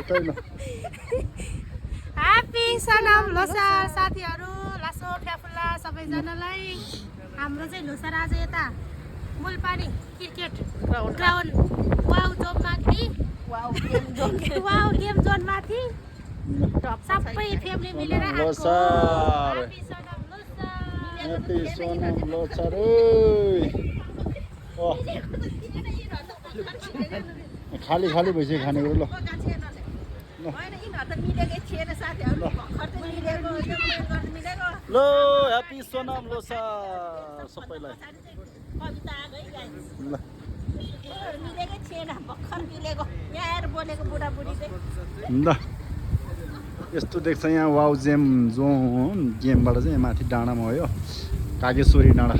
त्यही ल ह्यापी सनम लोसार साथीहरू लासो फ्याफुल्ला सबैजनालाई हाम्रो चाहिँ लोसार आज यता मुलपानी क्रिकेट ग्राउन्ड वाउ जोनमाथि वाउ गेम जोनमाथि सबै फ्यामिली मिलेर आएको लोसार ह्यापी सनम लोसार ह्यापी सोनम लोसार ओ खाली खाली भइसक्यो खानेकुरो ल ल ह्यापी सोनम लोसार सबैलाई ल ल यस्तो देख्छ यहाँ वाउ जेम जोन गेमबाट चाहिँ माथि डाँडामा हो यो कागेश्वरी डाँडा